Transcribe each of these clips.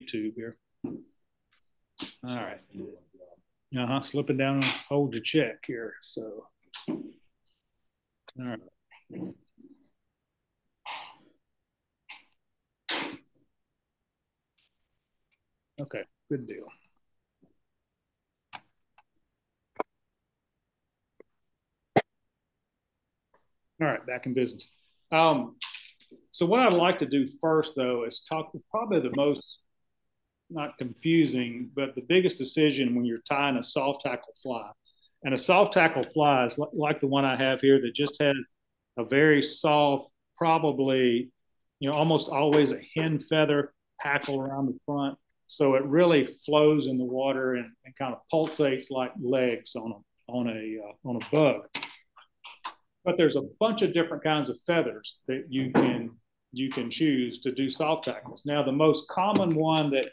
YouTube here. All right. Slipping down, hold your check here. So, all right. Okay, good deal. All right, back in business. So what I'd like to do first, though, is talk probably the most, not confusing, but the biggest decision when you're tying a soft tackle fly. And a soft tackle fly is like the one I have here that just has a very soft, probably, almost always a hen feather hackle around the front. So it really flows in the water and kind of pulsates like legs on a bug. But there's a bunch of different kinds of feathers that you can choose to do soft tackles. Now, the most common one that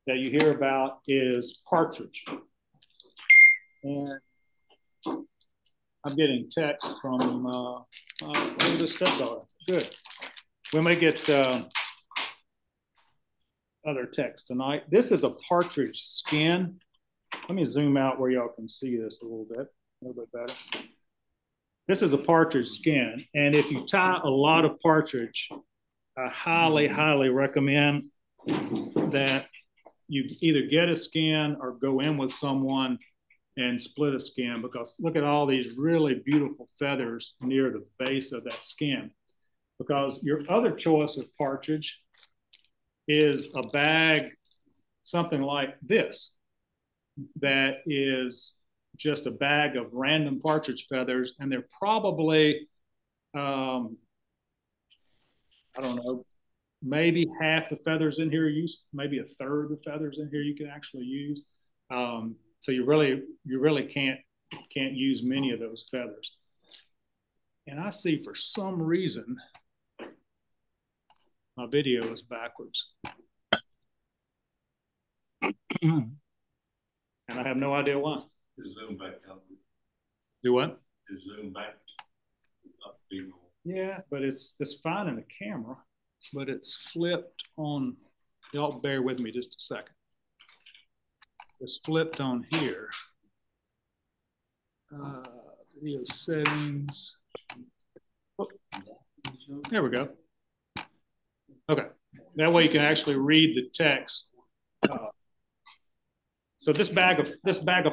you hear about is partridge. And I'm getting text from the stepdaughter. Good. We may get other text tonight. This is a partridge skin. Let me zoom out where y'all can see this a little bit better. This is a partridge skin, and if you tie a lot of partridge, I highly, highly recommend that you either get a skin or go in with someone and split a skin, because look at all these really beautiful feathers near the base of that skin. Because your other choice of partridge is a bag, something like this, that is just a bag of random partridge feathers, and they're probably, I don't know, maybe half the feathers in here use, maybe a third of the feathers in here you can actually use. So you really can't use many of those feathers. And I see for some reason my video is backwards. And I have no idea why. Zoom back up. Do what? Zoom back up. Yeah, but it's fine in the camera, but it's flipped on. Y'all bear with me just a second. It's flipped on here. Video settings. Oh, there we go. Okay, that way you can actually read the text. So this bag of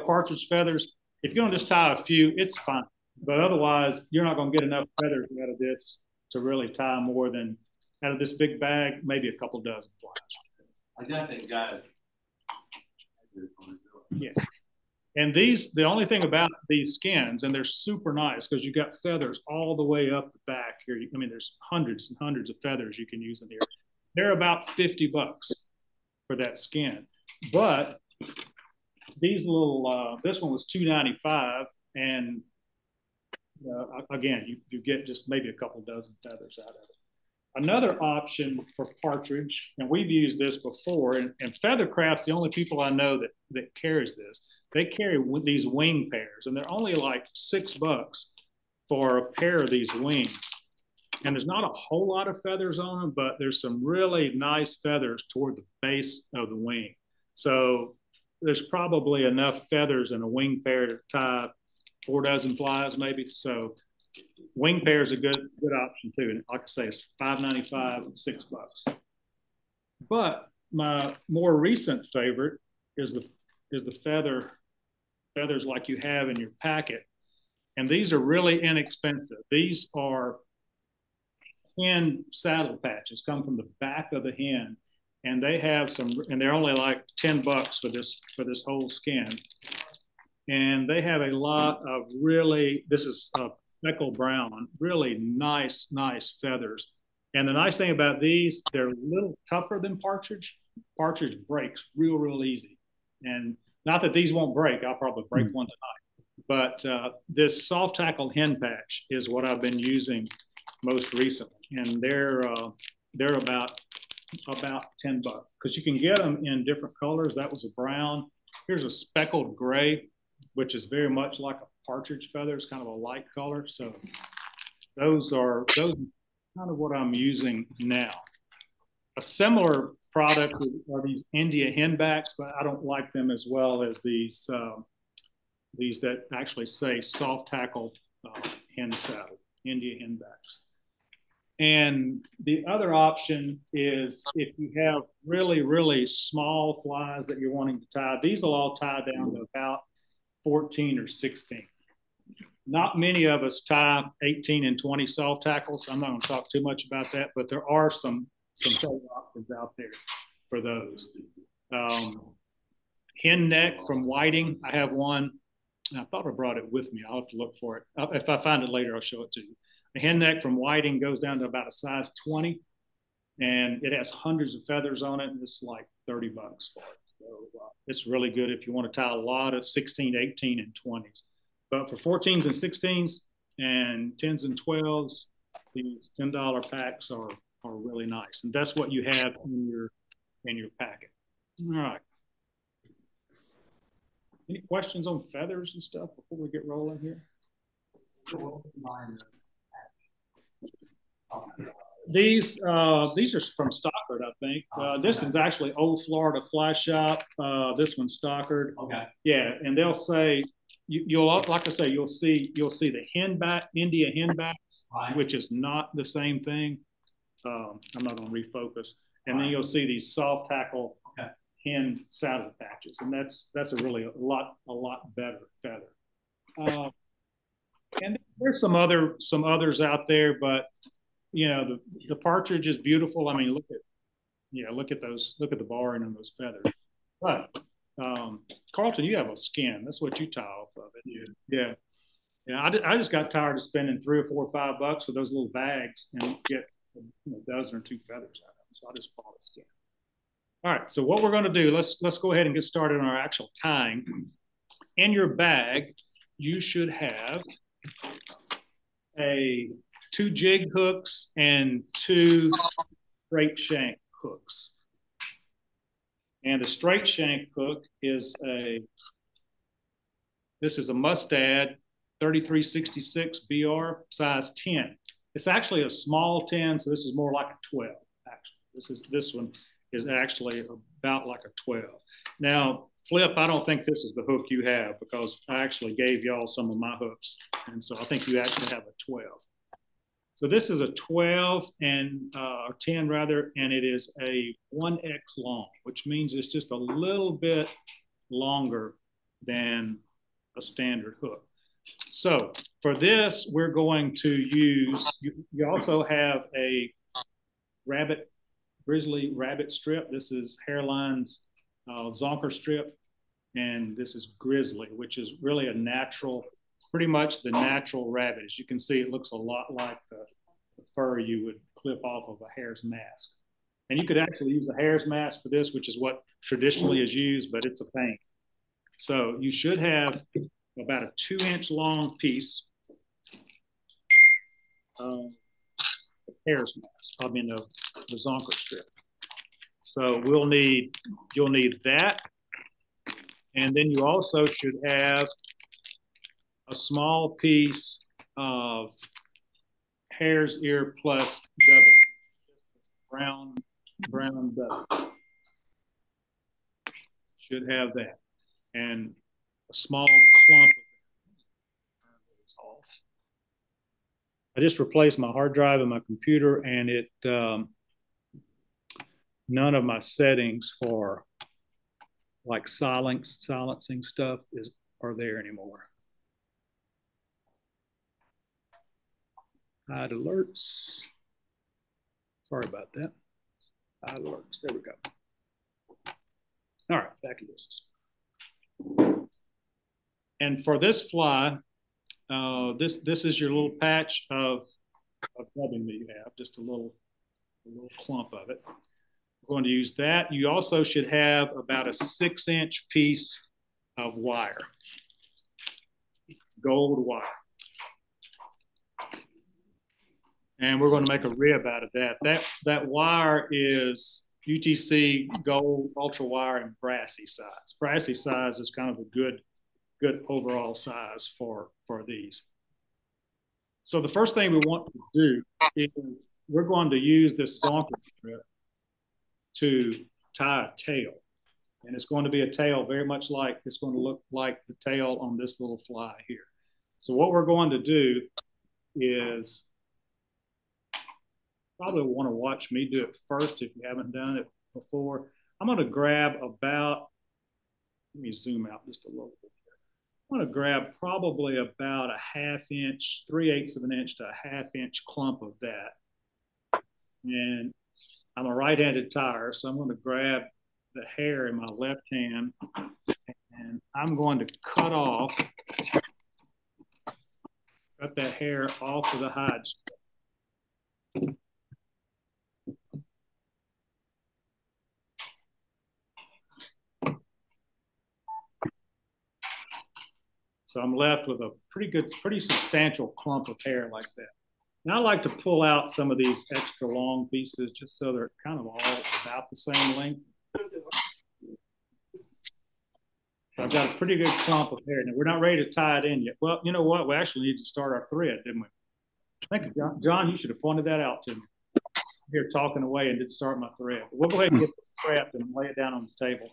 partridge feathers, if you're gonna just tie a few, it's fine. But otherwise, you're not gonna get enough feathers out of this to really tie more than, out of this big bag, maybe a couple dozen flies. I got that guy. Yeah. And the only thing about these skins, and they're super nice because you got feathers all the way up the back here. I mean, there's hundreds and hundreds of feathers you can use in here. They're about $50 for that skin. But these little, this one was $2.95, and again, you get just maybe a couple dozen feathers out of it. Another option for partridge, and we've used this before, and Feathercraft's the only people I know that carries this. They carry these wing pairs, and they're only like $6 for a pair of these wings. And there's not a whole lot of feathers on them, but there's some really nice feathers toward the base of the wing. So there's probably enough feathers in a wing pair to tie 4 dozen flies, maybe. So wing pair is a good option too. And like I say, it's $5.95, $6. But my more recent favorite is the feathers like you have in your packet. And these are really inexpensive. These are hen saddle patches, come from the back of the hen. And they have some, and they're only like $10 for this whole skin. And they have a lot of really, this is speckled brown, really nice feathers. And the nice thing about these, they're a little tougher than partridge. Partridge breaks real easy. And not that these won't break, I'll probably break one tonight. But this soft tackle hen patch is what I've been using most recently. And they're about $10 because you can get them in different colors. That was a brown. Here's a speckled gray, which is very much like a partridge feather. It's kind of a light color. So those are kind of what I'm using now. A similar product are these India henbacks, but I don't like them as well as these that actually say soft hackle hen saddle, India henbacks. And the other option is if you have really, really small flies that you're wanting to tie, these will all tie down to about 14 or 16. Not many of us tie 18 and 20 soft tackles. I'm not going to talk too much about that, but there are some options out there for those. Hen neck from Whiting. I have one. I thought I brought it with me. I'll have to look for it. If I find it later, I'll show it to you. The hen neck from Whiting goes down to about a size 20, and it has hundreds of feathers on it, and it's like 30 bucks for it. So it's really good if you want to tie a lot of 16, 18, and 20s. But for 14s and 16s and 10s and 12s, these $10 packs are really nice, and that's what you have in your packet. All right. Any questions on feathers and stuff before we get rolling here? These are from Stockard, I think. This one's actually Old Florida Fly Shop. This one's Stockard. Okay. Yeah, and they'll say you'll like I say you'll see the henback India henbacks, right, which is not the same thing. I'm not going to refocus, and then you'll see these soft tackle hen saddle patches, and that's a really a lot better feather. And there's some others out there, but you know the partridge is beautiful. I mean, look at the barring on those feathers. But Carlton, you have a skin. That's what you tie off of it. Yeah. I just got tired of spending $3 or $4 or $5 for those little bags and get a dozen or two feathers out of them. So I just bought a skin. All right. So what we're going to do, let's go ahead and get started on our actual tying. In your bag, you should have 2 jig hooks and 2 straight shank hooks. And the straight shank hook is this is a Mustad 3366 BR size 10. It's actually a small 10, so this is more like a 12. Actually, this one is actually about like a 12. Now, Flip, I don't think this is the hook you have because I actually gave y'all some of my hooks, and so I think you actually have a 12. So this is a 12 or 10 rather, and it is a 1X long, which means it's just a little bit longer than a standard hook. So for this, we're going to use, you also have a grizzly rabbit strip. This is Hareline's Zonker strip, and this is grizzly, which is really a natural, pretty much the natural rabbit. As you can see, it looks a lot like the fur you would clip off of a hare's mask. And you could actually use a hare's mask for this, which is what traditionally is used, but it's a pain. So you should have about a 2-inch long piece of hare's mask, the Zonker strip. So you'll need that. And then you also should have a small piece of Hare's Ear plus dubbing, brown dubbing. Should have that, and a small clump of it. I just replaced my hard drive in my computer, and it none of my settings for like silencing stuff are there anymore. Hide alerts. Sorry about that. Hide alerts. There we go. All right, back to this. And for this fly, this is your little patch of dubbing that you have, just a little clump of it. We're going to use that. You also should have about a 6-inch piece of wire, gold wire. And we're going to make a rib out of that. That wire is UTC gold ultra wire and brassy size. Brassy size is kind of a good overall size for these. So the first thing we want to do is we're going to use this Zonker strip to tie a tail. And it's going to be a tail very much like, it's going to look like the tail on this little fly here. So what we're going to do is, probably want to watch me do it first if you haven't done it before. I'm going to grab about, let me zoom out just a little bit. I'm going to grab probably about a half inch, 3/8 of an inch to a half inch clump of that. And I'm a right-handed tire, so I'm going to grab the hair in my left hand and I'm going to cut that hair off of the hide. So I'm left with a pretty substantial clump of hair like that. And I like to pull out some of these extra long pieces just so they're kind of all about the same length. I've got a pretty good clump of hair. Now, we're not ready to tie it in yet. Well, you know what? We actually need to start our thread, didn't we? Thank you, John. John, you should have pointed that out to me. I'm here talking away and didn't start my thread. But we'll go ahead and get this strapped and lay it down on the table.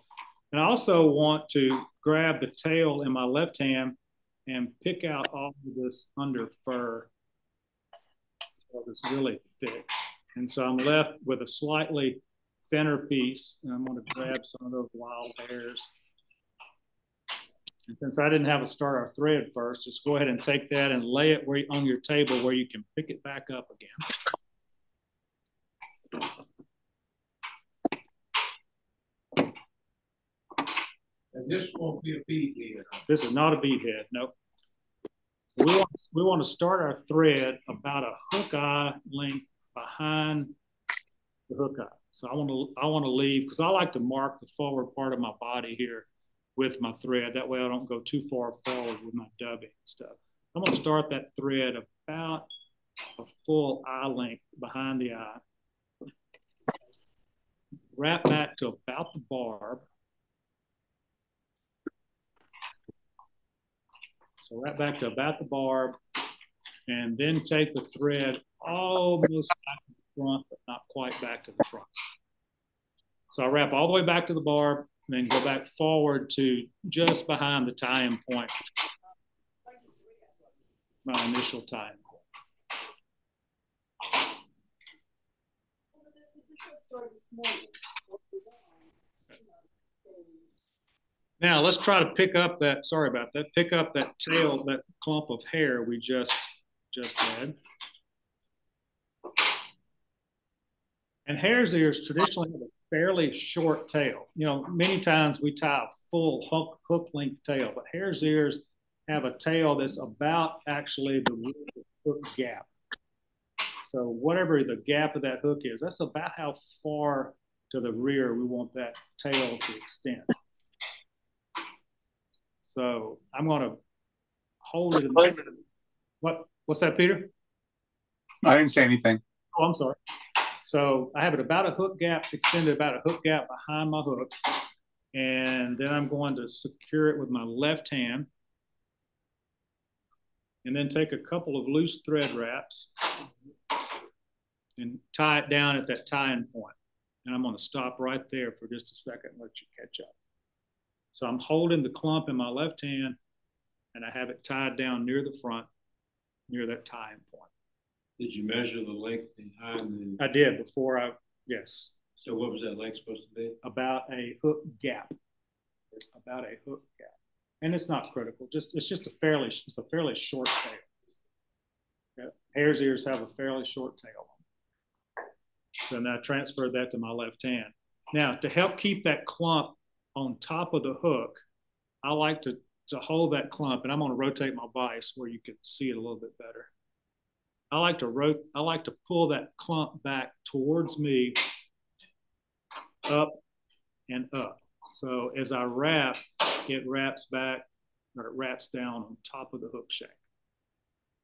And I also want to grab the tail in my left hand and pick out all of this under fur. It's really thick. And so I'm left with a slightly thinner piece, and I'm going to grab some of those wild hairs. And since I didn't have to start our thread first, just go ahead and take that and lay it on your table where you can pick it back up again. And this won't be a bead head. This is not a bead head, nope. We want to start our thread about a hook eye length behind the hook eye. So I want to leave, because I like to mark the forward part of my body here with my thread. That way I don't go too far forward with my dubbing and stuff. I'm going to start that thread about a full eye length behind the eye. Wrap back to about the barb. So wrap back to about the barb, and then take the thread almost back to the front, but not quite back to the front. So I wrap all the way back to the barb, and then go back forward to just behind the tie-in point, my initial tie-in point. Now let's try to pick up that, sorry about that, pick up that tail, that clump of hair we just had. And hare's ears traditionally have a fairly short tail. You know, many times we tie a full hook length tail, but hare's ears have a tail that's about actually the hook gap. So whatever the gap of that hook is, that's about how far to the rear we want that tail to extend. So I'm going to hold it. What's that, Peter? I didn't say anything. Oh, I'm sorry. So I have it about a hook gap, extended about a hook gap behind my hook. And then I'm going to secure it with my left hand. And then take a couple of loose thread wraps and tie it down at that tie-in point. And I'm going to stop right there for just a second and let you catch up. So I'm holding the clump in my left hand, and I have it tied down near the front, near that tie-in point. Did you measure the length behind the... I did before yes. So what was that length supposed to be? About a hook gap. About a hook gap. And it's not critical. It's just a fairly short tail. Yeah. Hare's ears have a fairly short tail. So now I transferred that to my left hand. Now, to help keep that clump on top of the hook, I like to hold that clump, and I'm going to rotate my vise where you can see it a little bit better. I like to pull that clump back towards me, up and up. So as I wrap, it wraps back, or it wraps down on top of the hook shank.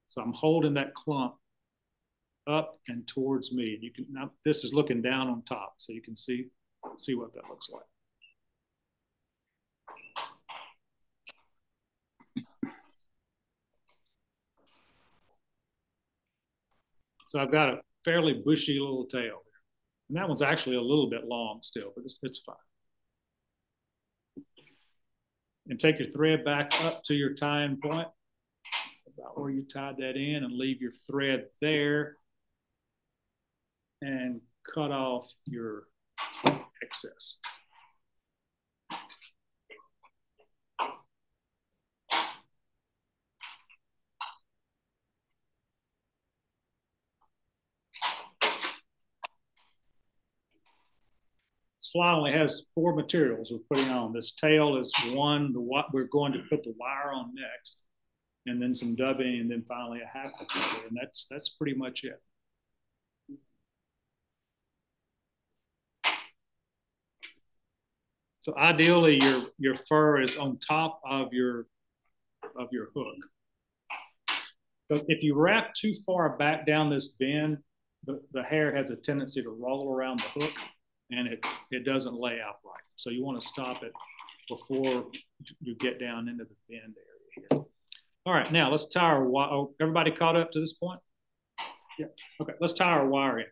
So I'm holding that clump up and towards me. You can, now this is looking down on top, so you can see what that looks like. So I've got a fairly bushy little tail. And that one's actually a little bit long still, but it's fine. And take your thread back up to your tying point, about where you tied that in, and leave your thread there and cut off your excess. This fly only has 4 materials we're putting on. This tail is one, we're going to put the wire on next, and then some dubbing, and then finally a hackle feather, and that's pretty much it. So ideally, your fur is on top of your hook. But if you wrap too far back down this bend, the hair has a tendency to roll around the hook, and it doesn't lay out right. So you want to stop it before you get down into the bend area here. All right, now let's tie our wire. Oh, everybody caught up to this point? Yeah. Okay, let's tie our wire in.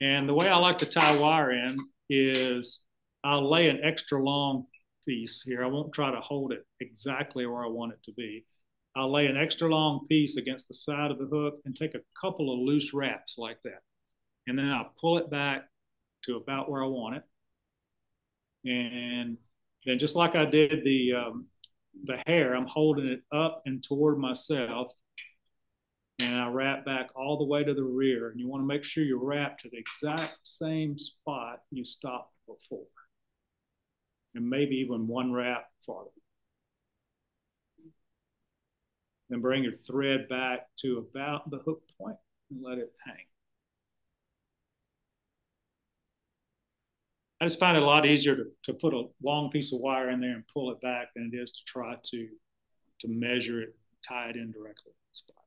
And the way I like to tie wire in is I'll lay an extra long piece here. I won't try to hold it exactly where I want it to be. I'll lay an extra long piece against the side of the hook and take a couple of loose wraps like that. And then I'll pull it back to about where I want it. And then just like I did the hair, I'm holding it up and toward myself. And I wrap back all the way to the rear. And you want to make sure you wrap to the exact same spot you stopped before. And maybe even one wrap farther. Then bring your thread back to about the hook point and let it hang. I just find it a lot easier to put a long piece of wire in there and pull it back than it is to try to measure it, tie it in directly to the spot.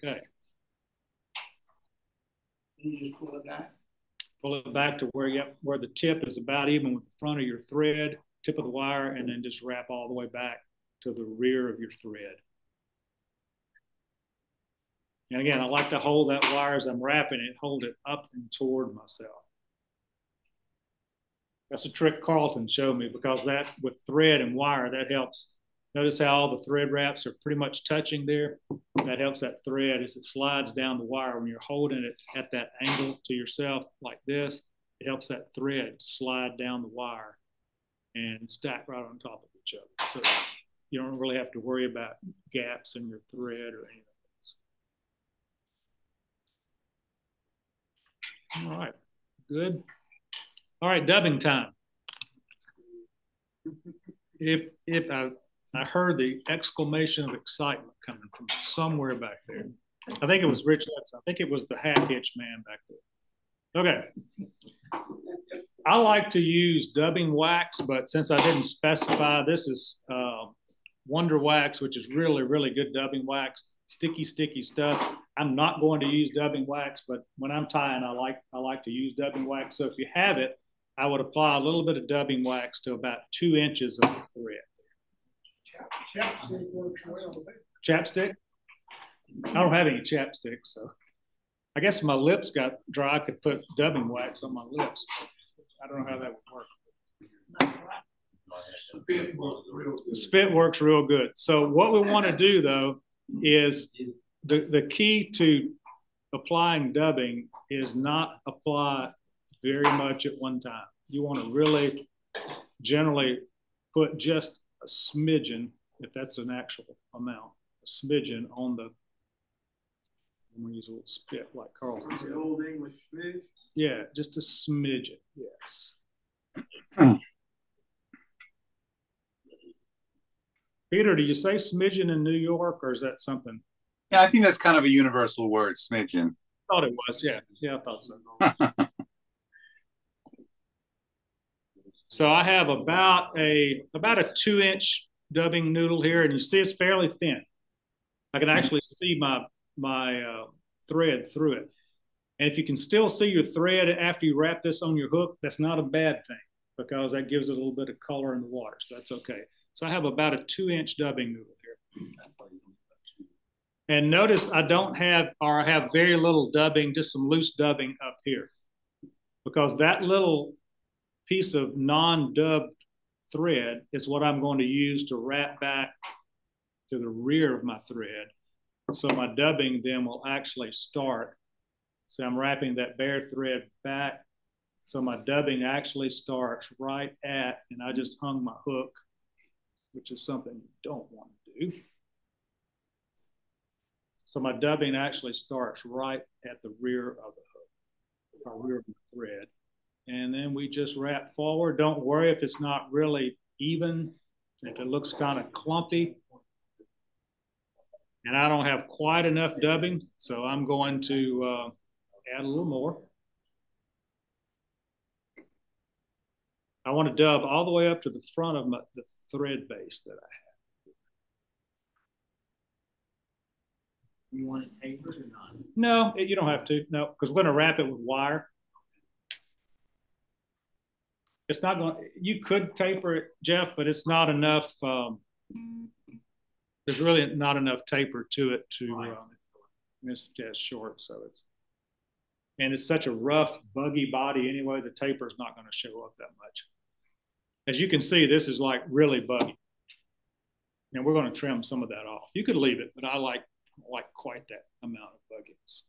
Okay. You just pull it back. Pull it back to where the tip is about even with the front of your thread, tip of the wire, and then just wrap all the way back to the rear of your thread. And again, I like to hold that wire as I'm wrapping it, hold it up and toward myself. That's a trick Carlton showed me, because that with thread and wire, that helps. Notice how all the thread wraps are pretty much touching there. That helps that thread as it slides down the wire. When you're holding it at that angle to yourself like this, it helps that thread slide down the wire and stack right on top of each other. So you don't really have to worry about gaps in your thread or anything else. All right, good. All right, dubbing time. If I heard the exclamation of excitement coming from somewhere back there. I think it was Rich Hudson. I think it was the half hitch man back there. Okay. I like to use dubbing wax, but since I didn't specify, this is Wonder Wax, which is really, really good dubbing wax. Sticky stuff. I'm not going to use dubbing wax, but when I'm tying, I like to use dubbing wax. So if you have it, I would apply a little bit of dubbing wax to about 2 inches of the thread. Chapstick works well. Chapstick? I don't have any chapstick, so I guess if my lips got dry, I could put dubbing wax on my lips. I don't know how that would work. Spit works real good. Spit works real good. So what we want to do, though, is the key to applying dubbing is not apply very much at one time. You want to really generally put just a smidgen, if that's an actual amount, a smidgen on the, I'm going to use a little spit like Carlton said. The old English smidge? Yeah, just a smidgen, yes. Peter, do you say smidgen in New York, or is that something? Yeah, I think that's kind of a universal word, smidgen. I thought it was, yeah. Yeah, I thought so. So I have about a 2-inch dubbing noodle here, and you see it's fairly thin. I can actually see my thread through it. And if you can still see your thread after you wrap this on your hook, that's not a bad thing, because that gives it a little bit of color in the water, so that's okay. So I have about a 2-inch dubbing noodle here. And notice I don't have, or I have very little dubbing, just some loose dubbing up here, because that little piece of non-dubbed thread is what I'm going to use to wrap back to the rear of my thread. So my dubbing then will actually start. So I'm wrapping that bare thread back. So my dubbing actually starts right at, and I just hung my hook, which is something you don't want to do. So my dubbing actually starts right at the rear of the hook, or rear of the thread. And then we just wrap forward. Don't worry if it's not really even, if it looks kind of clumpy. And I don't have quite enough dubbing, so I'm going to add a little more. I want to dub all the way up to the front of the thread base that I have. You want it tapered or not? No, you don't have to. No, because we're going to wrap it with wire. It's not going. You could taper it, Jeff, but it's not enough. There's really not enough taper to it to. It's just short, so it's. And it's such a rough, buggy body anyway. The taper is not going to show up that much. As you can see, this is like really buggy, and we're going to trim some of that off. You could leave it, but I like quite that amount of bugginess.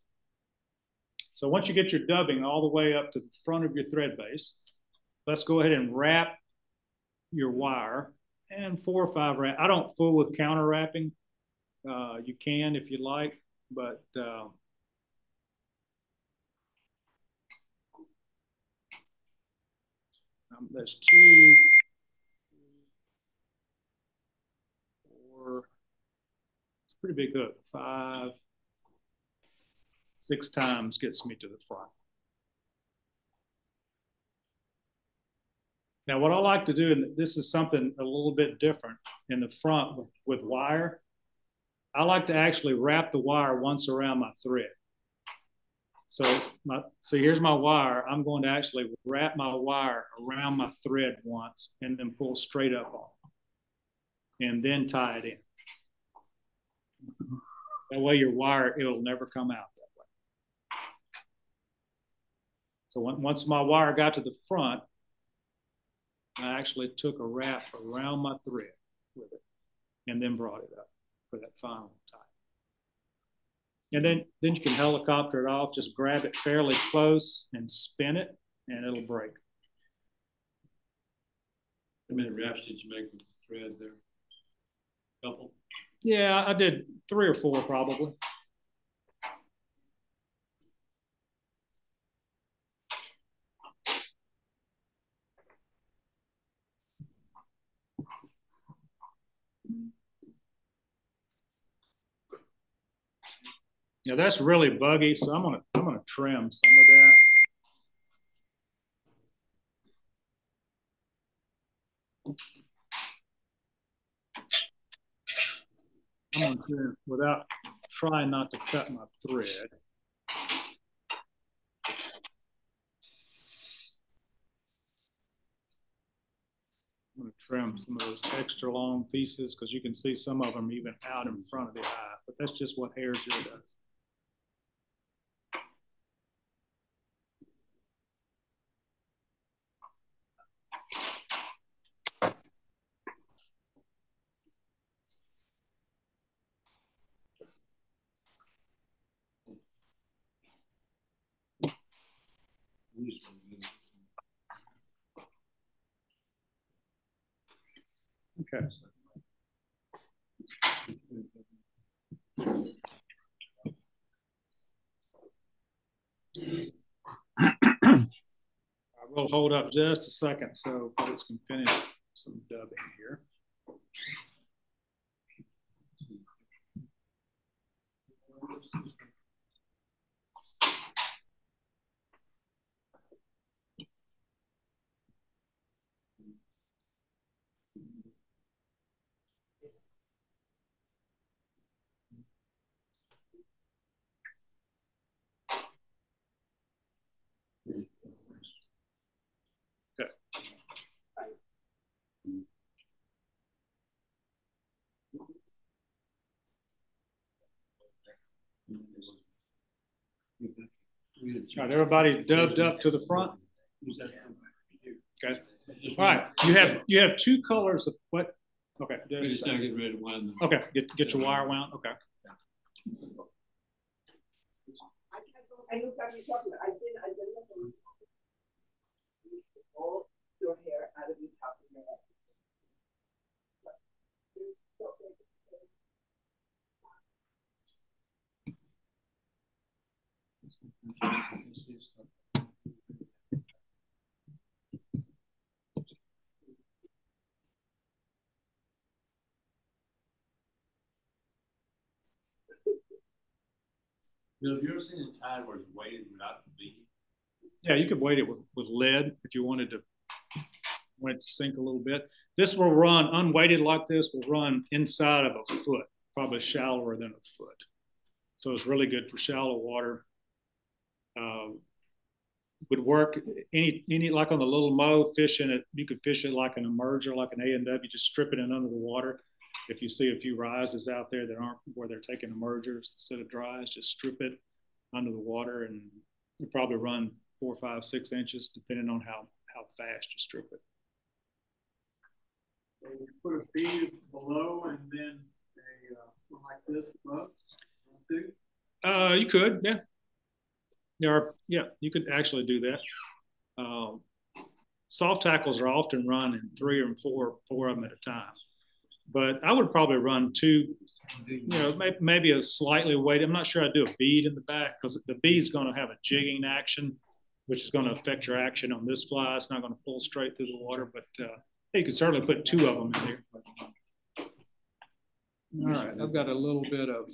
So once you get your dubbing all the way up to the front of your thread base, let's go ahead and wrap your wire, and 4 or 5 wrap. I don't fool with counter wrapping. You can if you like, but there's 2, 4. It's a pretty big hook. 5, 6 times gets me to the front. Now, what I like to do, and this is something a little bit different in the front with wire, I like to actually wrap the wire once around my thread. So here's my wire. I'm going to actually wrap my wire around my thread once and then pull straight up on it and then tie it in. That way your wire, it'll never come out that way. So once my wire got to the front, I actually took a wrap around my thread with it and then brought it up for that final tie. And then you can helicopter it off, just grab it fairly close and spin it, and it'll break. How many wraps did you make with the thread there? Couple? Yeah, I did 3 or 4 probably. Yeah, that's really buggy, so I'm gonna trim some of that. I'm gonna trim without trying not to cut my thread. I'm gonna trim some of those extra long pieces because you can see some of them even out in front of the eye, but that's just what Hares Ear does. Okay. I will hold up just a second so folks can finish some dubbing here. Okay. All right, everybody dubbed up to the front. Okay. All right, you have two colors of what? Okay. Just not get ready to wind them. Okay, get your wire wound. Okay. I know exactly what you're talking about. I did all your hair out of the top of your head. Bill, have you ever seen this tide where it's weighted without the bead? Yeah, you could weight it with lead if you wanted to sink a little bit. This will run unweighted like this will run inside of a foot, probably shallower than a foot. So it's really good for shallow water. Would work any like on the little moe fishing it. You could fish it like an emerger, like an A&W, just strip it in under the water. If you see a few rises out there that aren't where they're taking emergers instead of dries, just strip it under the water, and you probably run 4, 5, 6 inches, depending on how fast you strip it. So you put a feed below and then one like this above. You could, yeah. Yeah, you could actually do that. Soft tackles are often run in 3 or 4 of them at a time. But I would probably run 2, maybe a slightly weighted. I'm not sure I'd do a bead in the back because the bead's going to have a jigging action, which is going to affect your action on this fly. It's not going to pull straight through the water, but you could certainly put 2 of them in there. All right, I've got a little bit of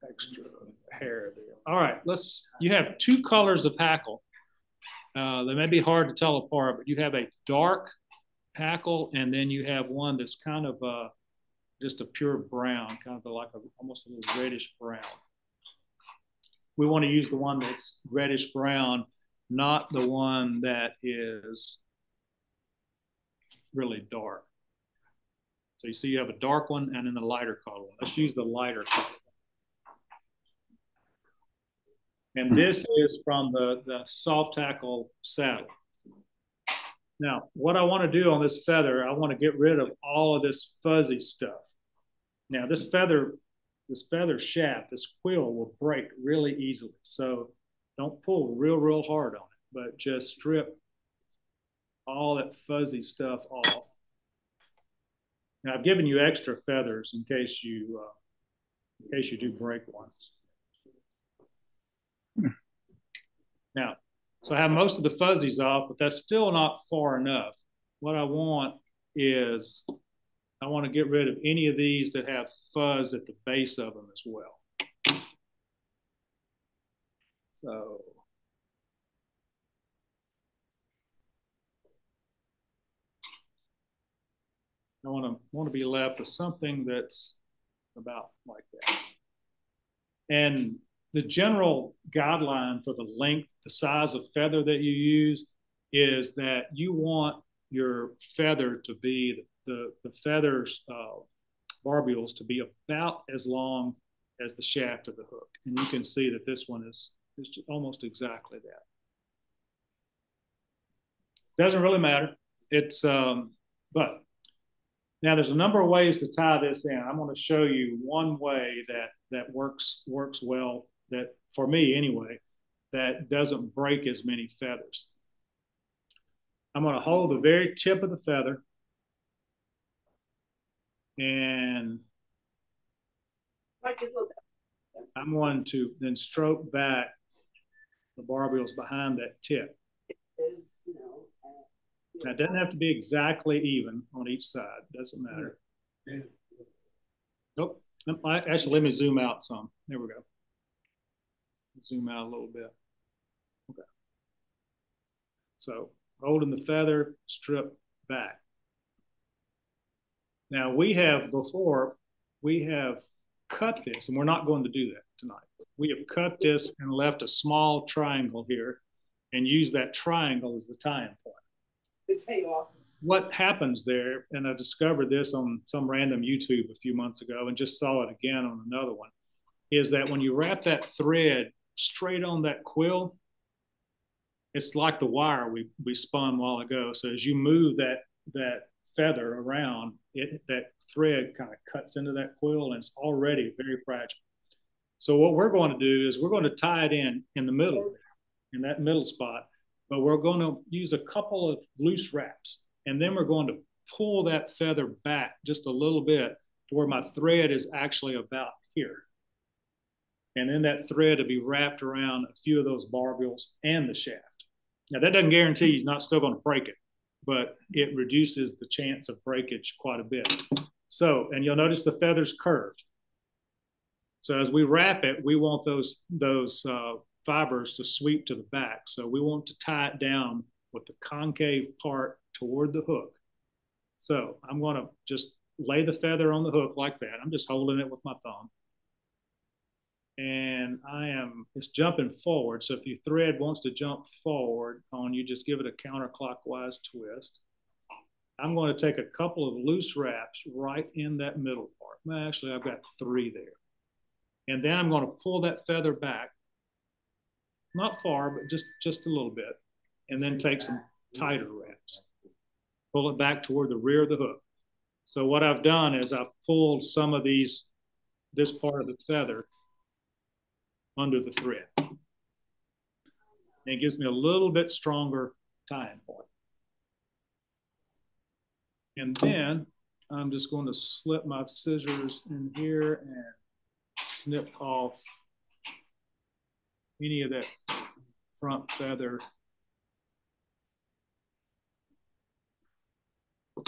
extra hair there. All right, you have 2 colors of hackle. They may be hard to tell apart, but you have a dark hackle, and then you have one that's kind of just a pure brown, kind of like almost a little reddish brown. We want to use the one that's reddish brown, not the one that is really dark. So you see you have a dark one and then the lighter color one. Let's use the lighter color. And this is from the soft tackle saddle. Now, what I want to do on this feather, I want to get rid of all of this fuzzy stuff. Now, this feather shaft, this quill will break really easily. So don't pull real hard on it, but just strip all that fuzzy stuff off. Now, I've given you extra feathers in case you do break one. Now, so I have most of the fuzzies off, but that's still not far enough. What I want is I want to get rid of any of these that have fuzz at the base of them as well. So I want to be left with something that's about like that. And the general guideline for the length, the size of feather that you use is that you want your feather to be, the feathers, barbules to be about as long as the shaft of the hook. And you can see that this one is almost exactly that. Doesn't really matter. It's, but now there's a number of ways to tie this in. I'm going to show you one way that works well, that for me anyway, that doesn't break as many feathers. I'm going to hold the very tip of the feather and I'm going to then stroke back the barbules behind that tip. Now, it doesn't have to be exactly even on each side. Doesn't matter. Nope. Actually, let me zoom out some. There we go. Zoom out a little bit. Okay. So holding the feather, strip back. Now we have cut this, and we're not going to do that tonight. We have cut this and left a small triangle here and use that triangle as the tying point. What happens there, and I discovered this on some random YouTube a few months ago and just saw it again on another one, is that when you wrap that thread straight on that quill, it's like the wire we spun a while ago. So as you move that feather around, that thread kind of cuts into that quill, and it's already very fragile. So what we're going to do is we're going to tie it in the middle, in that middle spot, but we're going to use a couple of loose wraps, and then we're going to pull that feather back just a little bit to where my thread is actually about here. And then that thread will be wrapped around a few of those barbules and the shaft. Now, that doesn't guarantee you're not still going to break it, but it reduces the chance of breakage quite a bit. So, and you'll notice the feather's curved. So as we wrap it, we want those fibers to sweep to the back. So we want to tie it down with the concave part toward the hook. So I'm going to just lay the feather on the hook like that. I'm just holding it with my thumb. And it's jumping forward. So if your thread wants to jump forward on you, just give it a counterclockwise twist. I'm going to take a couple of loose wraps right in that middle part. Well, actually, I've got 3 there. And then I'm going to pull that feather back, not far, but just a little bit, and then take some tighter wraps. Pull it back toward the rear of the hook. So what I've done is I've pulled some of this part of the feather under the thread. And it gives me a little bit stronger tying point. And then I'm just going to slip my scissors in here and snip off any of that front feather.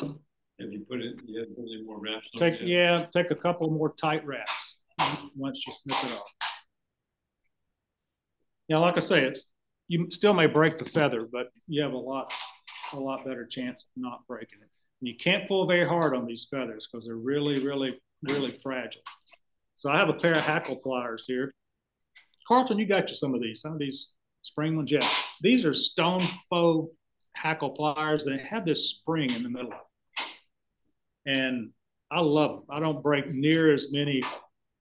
Have you put it, you have to put any more wraps on Take a couple more tight wraps once you snip it off. Yeah, like I say, you still may break the feather, but you have a lot better chance of not breaking it. And you can't pull very hard on these feathers because they're really, really, really fragile. So I have a pair of hackle pliers here. Carlton, you got you some of these spring ones. Yeah, these are stone faux hackle pliers that have this spring in the middle of them. And I love them. I don't break near as many,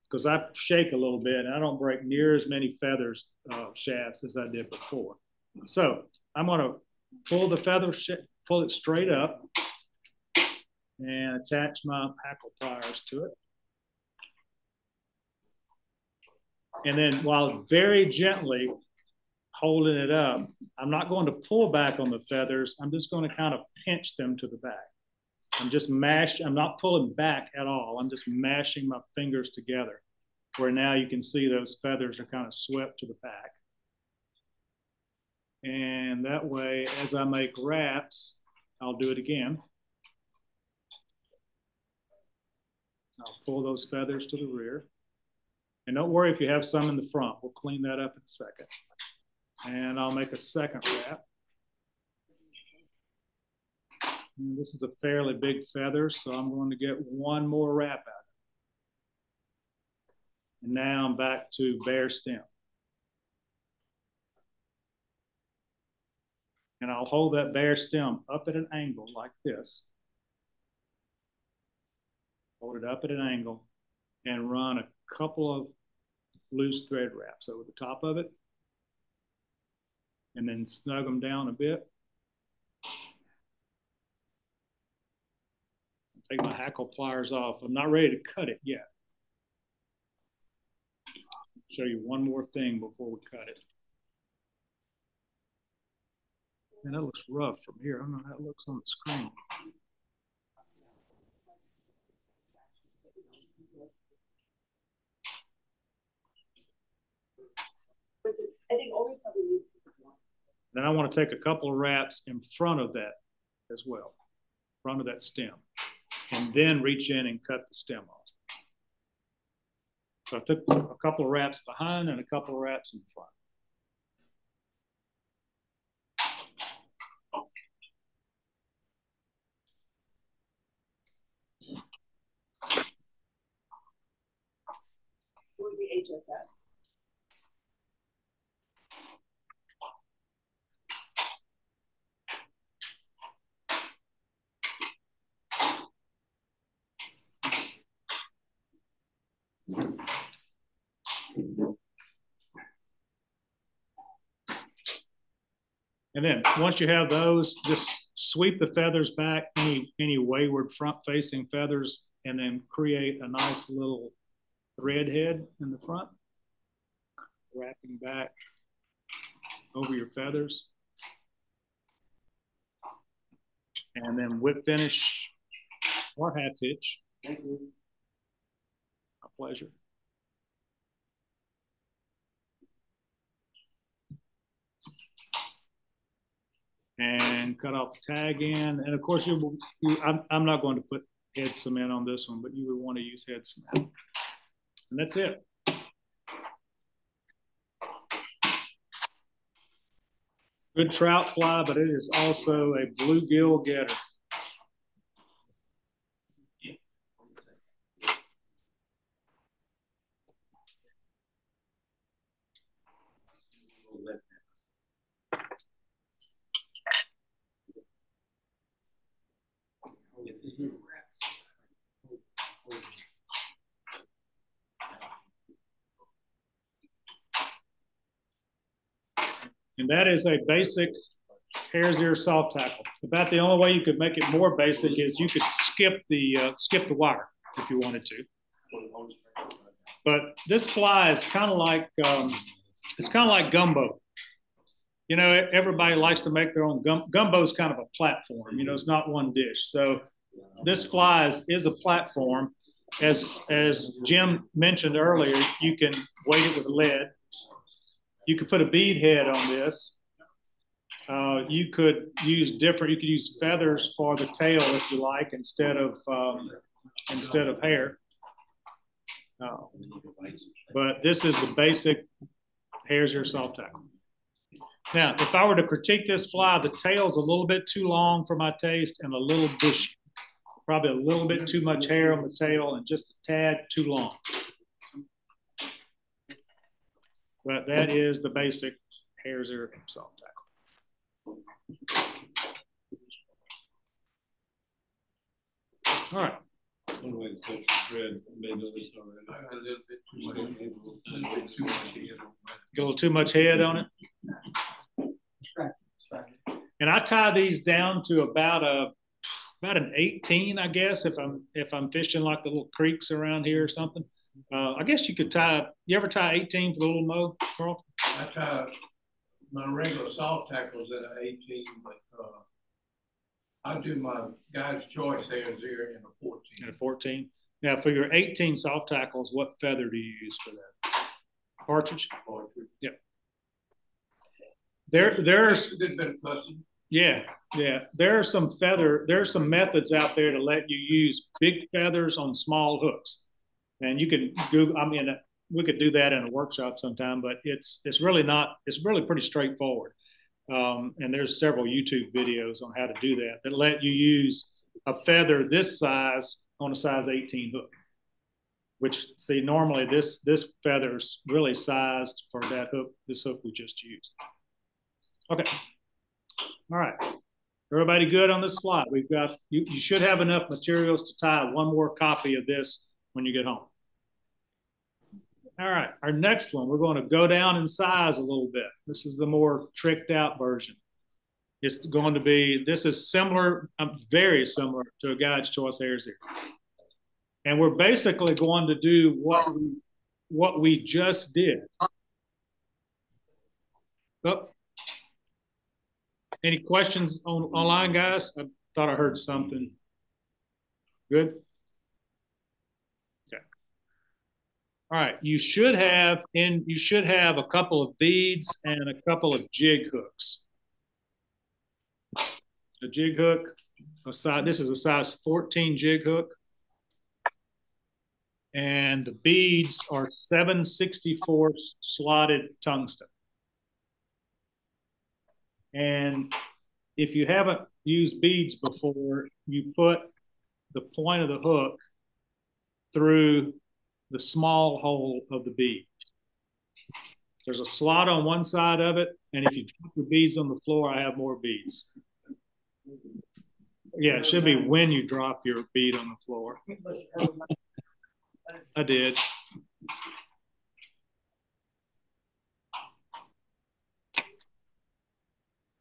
because I shake a little bit, and I don't break near as many feathers shafts as I did before. So I'm going to pull the feather, pull it straight up, and attach my hackle pliers to it. And then while very gently holding it up, I'm not going to pull back on the feathers. I'm just going to kind of pinch them to the back. I'm not pulling back at all. I'm just mashing my fingers together, where now you can see those feathers are kind of swept to the back. And that way, as I make wraps, I'll do it again. I'll pull those feathers to the rear. And don't worry if you have some in the front. We'll clean that up in a second. And I'll make a second wrap. And this is a fairly big feather, so I'm going to get one more wrap out. And now I'm back to bare stem. And I'll hold that bare stem up at an angle like this. Hold it up at an angle and run a couple of loose thread wraps over the top of it. And then snug them down a bit. Take my hackle pliers off. I'm not ready to cut it yet. I'll show you one more thing before we cut it. And that looks rough from here. I don't know how it looks on the screen. Then I want to take a couple of wraps in front of that as well, front of that stem, and then reach in and cut the stem off. So I took a couple of wraps behind and a couple of wraps in front. What was the HSS? And then once you have those, just sweep the feathers back, any wayward front-facing feathers, and then create a nice little thread head in the front, wrapping back over your feathers. And then whip finish or half hitch. Thank you. My pleasure. And cut off the tag end. And of course, I'm not going to put head cement on this one, but you would want to use head cement. And that's it. Good trout fly, but it is also a bluegill getter. And that is a basic hare's ear soft tackle. About the only way you could make it more basic is you could skip the wire if you wanted to. But this fly is kind of like gumbo. You know, everybody likes to make their own gumbo is kind of a platform. You know, it's not one dish. So this fly is a platform. As Jim mentioned earlier, you can weight it with lead. You could put a bead head on this. You could use feathers for the tail if you like, instead of hair. But this is the basic hare's ear soft tackle. Now, if I were to critique this fly, the tail's a little bit too long for my taste and a little bushy. Probably a little bit too much hair on the tail and just a tad too long. But that is the basic hare's ear soft tackle. All right. One way to touch the thread, may notice already. I got a little bit too much head. Get a little too much head on it. And I tie these down to about an 18, I guess, if I'm fishing like the little creeks around here or something. I guess you could tie. You ever tie 18 for the little moe, Carl? I tie my regular soft tackles at an 18, but I do my guy's Choice Hares Ear in a 14. In a 14. Now, for your 18 soft tackles, what feather do you use for that? Partridge. Partridge. Yep. There's a good bit of fussing. Yeah. There's some methods out there to let you use big feathers on small hooks, and you can do. I mean, we could do that in a workshop sometime, but it's really pretty straightforward. And there's several YouTube videos on how to do that let you use a feather this size on a size 18 hook. Which, see, normally this feather's really sized for that hook. This hook we just used. Okay. All right. Everybody good on this fly? We've got, you should have enough materials to tie one more copy of this when you get home. All right. Our next one, we're going to go down in size a little bit. This is the more tricked out version. It's going to be, this is similar, very similar to a Guide's Choice Hares Ear. And we're basically going to do what we just did. Oh. Any questions online, guys? I thought I heard something. Good? Okay. All right. You should have a couple of beads and a couple of jig hooks. A jig hook, this is a size 14 jig hook. And the beads are 7/64 slotted tungsten. And if you haven't used beads before, you put the point of the hook through the small hole of the bead. There's a slot on one side of it, and if you drop the beads on the floor, I have more beads. Yeah, it should be when you drop your bead on the floor. I did.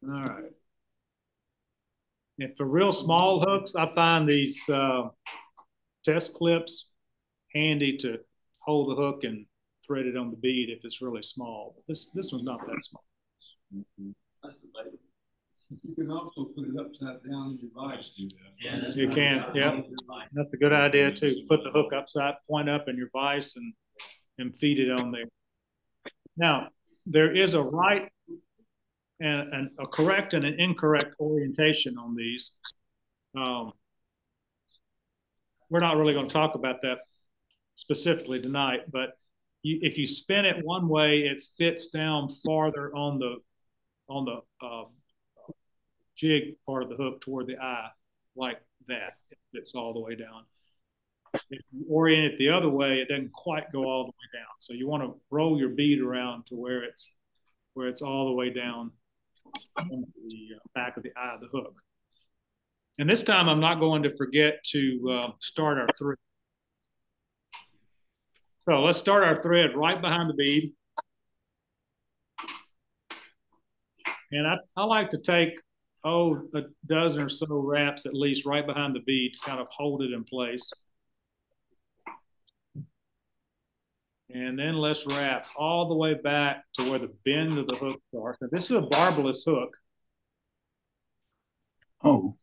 All right. And for real small hooks, I find these test clips handy to hold the hook and thread it on the bead if it's really small. But this one's not that small. You can also put it upside down in your vise. Yeah, you can. Yep, that's a good idea too. Put the hook upside, point up in your vise, and feed it on there. Now, there is a right and a correct and an incorrect orientation on these. We're not really going to talk about that specifically tonight, but if you spin it one way, it fits down farther on the jig part of the hook toward the eye, like that. It fits all the way down. If you orient it the other way, it doesn't quite go all the way down. So you want to roll your bead around to where it's all the way down on the back of the eye of the hook. And this time I'm not going to forget to start our thread. So let's start our thread right behind the bead. And I like to take, a dozen or so wraps at least right behind the bead to kind of hold it in place. And then let's wrap all the way back to where the bend of the hook starts. Now, this is a barbless hook. Oh.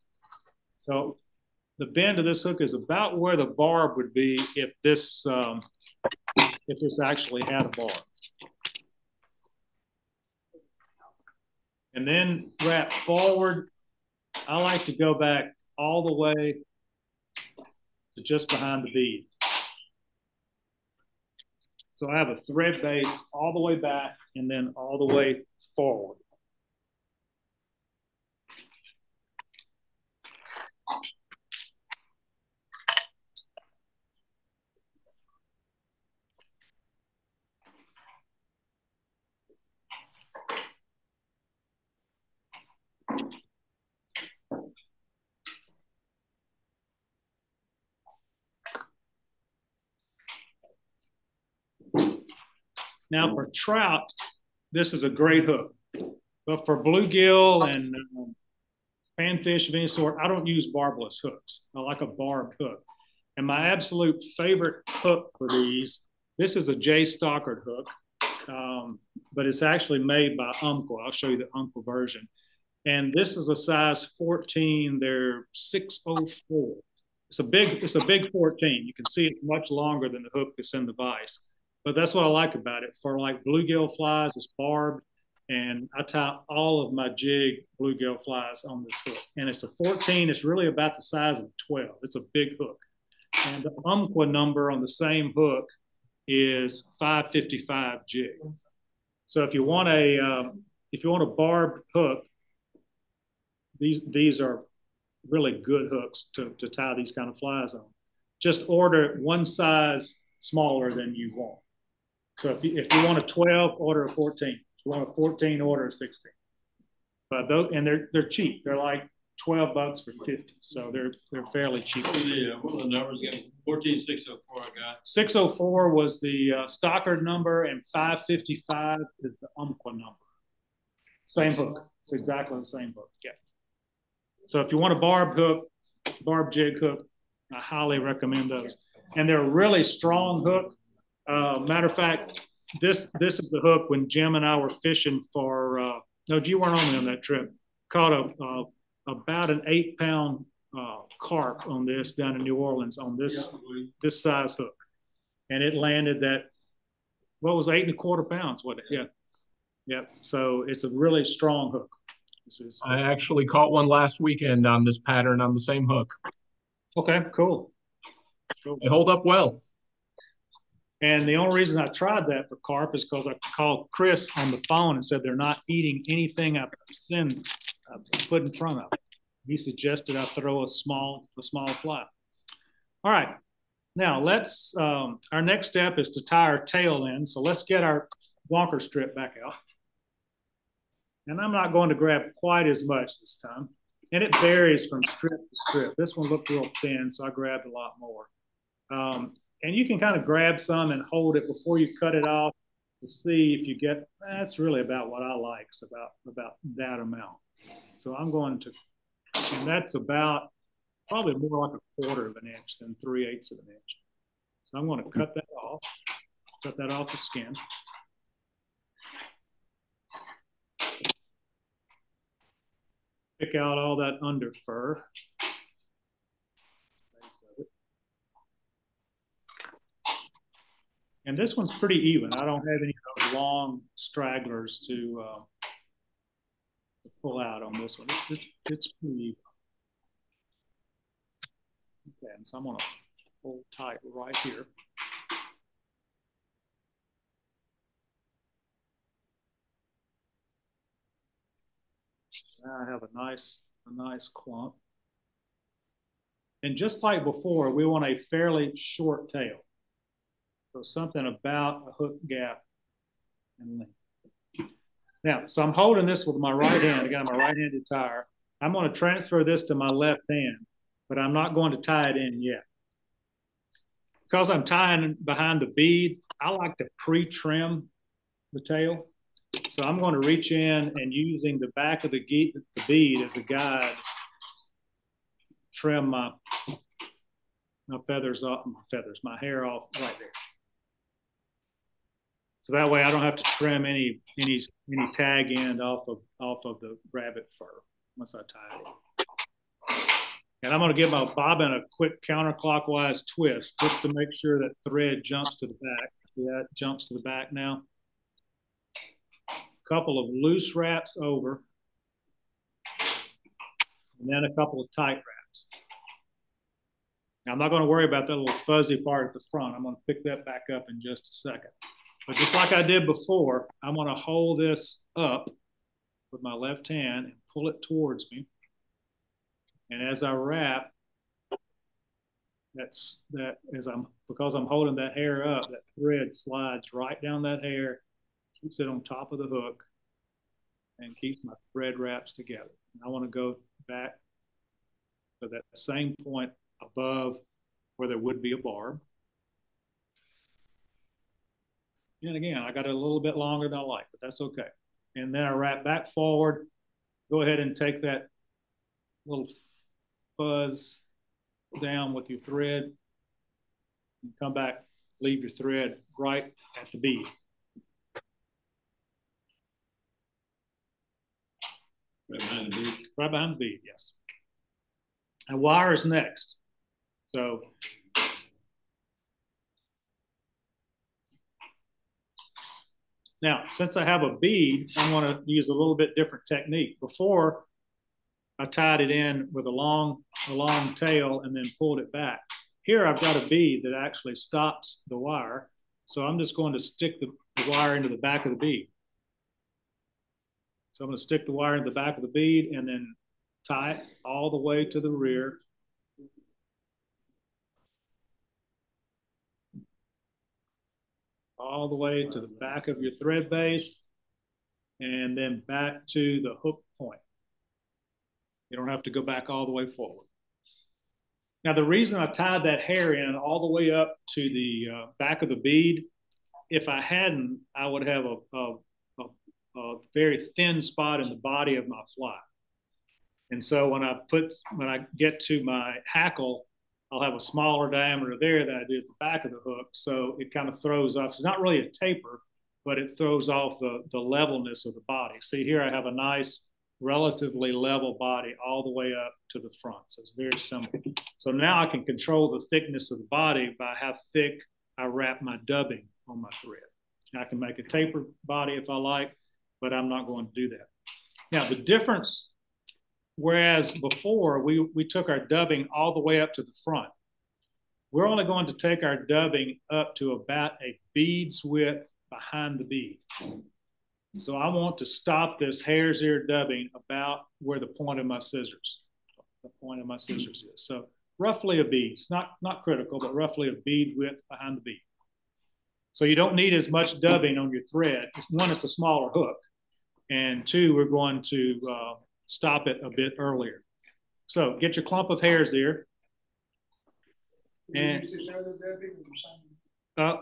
So the bend of this hook is about where the barb would be if this actually had a barb. And then wrap forward. I like to go back all the way to just behind the bead. So I have a thread base all the way back and then all the way forward. Now for trout, this is a great hook. But for bluegill and panfish of any sort, I don't use barbless hooks. I like a barbed hook. And my absolute favorite hook for these, this is a J. Stockard hook, but it's actually made by Umpqua. I'll show you the Umpqua version. And this is a size 14. They're 604. It's a big 14. You can see it's much longer than the hook that's in the vise. But that's what I like about it. For like bluegill flies, it's barbed, and I tie all of my jig bluegill flies on this hook. And it's a 14. It's really about the size of 12. It's a big hook. And the Umpqua number on the same hook is 555 jig. So if you want a barbed hook, these are really good hooks to tie these kind of flies on. Just order one size smaller than you want. So if you want a 12, order a 14. If you want a 14, order a 16. But those, and they're cheap. They're like $12 for 50. So they're fairly cheap. Yeah, what are the numbers again? 14604 I got. 604 was the Stockard number, and 555 is the Umpqua number. Same hook. It's exactly the same hook. Yeah. So if you want a barbed jig hook, I highly recommend those. And they're a really strong hook. Matter of fact, this is the hook when Jim and I were fishing for, no, you weren't on that trip, caught about an 8-pound carp on this down in New Orleans on this size hook. And it landed that, what was 8¼ pounds, wasn't it? Yeah. Yeah. So it's a really strong hook. I actually caught one last weekend on this pattern on the same hook. Okay, cool. They hold up well. And the only reason I tried that for carp is because I called Chris on the phone and said they're not eating anything I put in front of them. He suggested I throw a small fly. All right. Now let's, our next step is to tie our tail in. So let's get our bonker strip back out. And I'm not going to grab quite as much this time. And it varies from strip to strip. This one looked real thin, so I grabbed a lot more. And you can kind of grab some and hold it before you cut it off to see if you get, that's really about what I like. It's about that amount. So I'm going to, and that's about probably more like a quarter of an inch than 3/8 of an inch. So I'm going to cut that off the skin. Pick out all that under fur. And this one's pretty even. I don't have any of those long stragglers to pull out on this one. It's pretty even. Okay, so I'm going to hold tight right here. Now I have a nice clump. And just like before, we want a fairly short tail. So something about a hook gap and length. Now, so I'm holding this with my right hand. Again, I'm a right-handed tire. I'm going to transfer this to my left hand, but I'm not going to tie it in yet. Because I'm tying behind the bead, I like to pre-trim the tail. So I'm going to reach in and using the back of the bead as a guide, trim my feathers off, my hair off right there. So that way I don't have to trim any tag end off of the rabbit fur once I tie it. And I'm going to give my bobbin a quick counterclockwise twist just to make sure that thread jumps to the back. See that jumps to the back now? A couple of loose wraps over, and then a couple of tight wraps. Now, I'm not going to worry about that little fuzzy part at the front. I'm going to pick that back up in just a second. But just like I did before, I'm going to hold this up with my left hand and pull it towards me. And as I wrap, because I'm holding that hair up, that thread slides right down that hair, keeps it on top of the hook, and keeps my thread wraps together. And I want to go back to that same point above where there would be a barb. And again, I got it a little bit longer than I like, but that's okay. And then I wrap back forward. Go ahead and take that little fuzz down with your thread and come back, leave your thread right at the bead. Right behind the bead? Right behind the bead, yes. And wire is next. So now, since I have a bead, I'm going to use a little bit different technique. Before, I tied it in with a long tail and then pulled it back. Here, I've got a bead that actually stops the wire. So I'm just going to stick the wire into the back of the bead. So I'm going to stick the wire in the back of the bead and then tie it all the way to the rear. All the way to the back of your thread base and then back to the hook point. You don't have to go back all the way forward. Now, the reason I tied that hair in all the way up to the back of the bead, if I hadn't, I would have a very thin spot in the body of my fly. And so when I get to my hackle, I'll have a smaller diameter there than I do at the back of the hook. So it kind of throws off. It's not really a taper, but it throws off the levelness of the body. See here, I have a nice, relatively level body all the way up to the front. So it's very simple. So now I can control the thickness of the body by how thick I wrap my dubbing on my thread. I can make a taper body if I like, but I'm not going to do that. Now, the difference, whereas before we took our dubbing all the way up to the front, we're only going to take our dubbing up to about a bead's width behind the bead. So I want to stop this hare's ear dubbing about where the point of my scissors is. So roughly a bead. It's not critical, but roughly a bead width behind the bead. So you don't need as much dubbing on your thread. One, it's a smaller hook. And two, we're going to stop it a bit earlier. So get your clump of hare's ear. And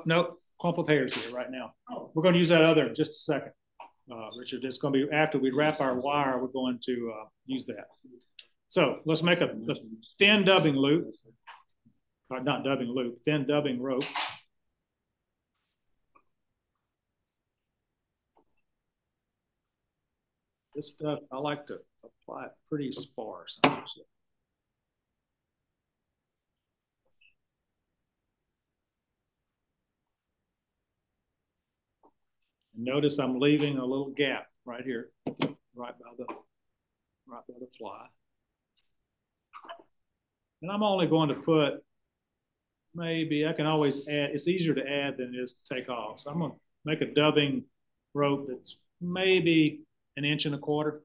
nope, clump of hare's ear right now. We're going to use that other in just a second. Richard, it's going to be after we wrap our wire, we're going to use that. So let's make a thin dubbing loop, not dubbing loop, thin dubbing rope. This stuff, I like to apply it pretty sparse. Notice I'm leaving a little gap right here, right by the fly. And I'm only going to put, maybe I can always add, it's easier to add than it is to take off. So I'm going to make a dubbing rope that's maybe 1.25 inches.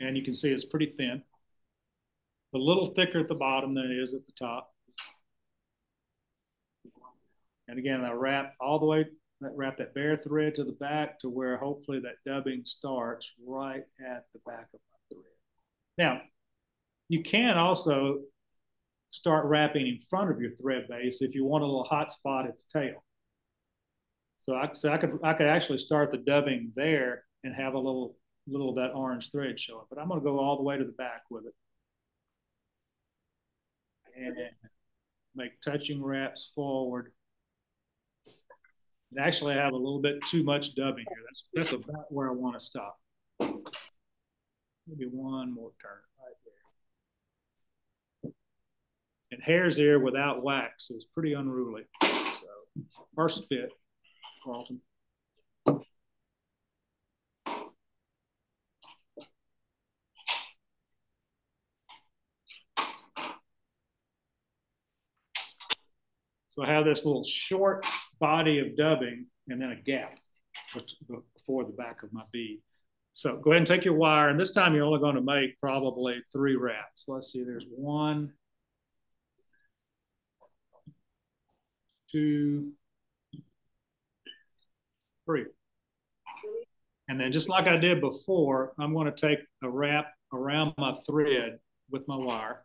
And you can see it's pretty thin. A little thicker at the bottom than it is at the top. And again, I wrap all the way, wrap that bare thread to the back to where hopefully that dubbing starts right at the back of my thread. Now, you can also start wrapping in front of your thread base if you want a little hot spot at the tail. So I could actually start the dubbing there and have a little of that orange thread showing, but I'm going to go all the way to the back with it. And make touching wraps forward. And actually, I have a little bit too much dubbing here. That's about where I want to stop. Maybe one more turn right there. And hare's ear without wax is pretty unruly. So first fit, Carlton. So I have this little short body of dubbing and then a gap before the back of my bead. So go ahead and take your wire, and this time you're only going to make probably 3 wraps. Let's see, there's 1, 2, 3. And then just like I did before, I'm going to take a wrap around my thread with my wire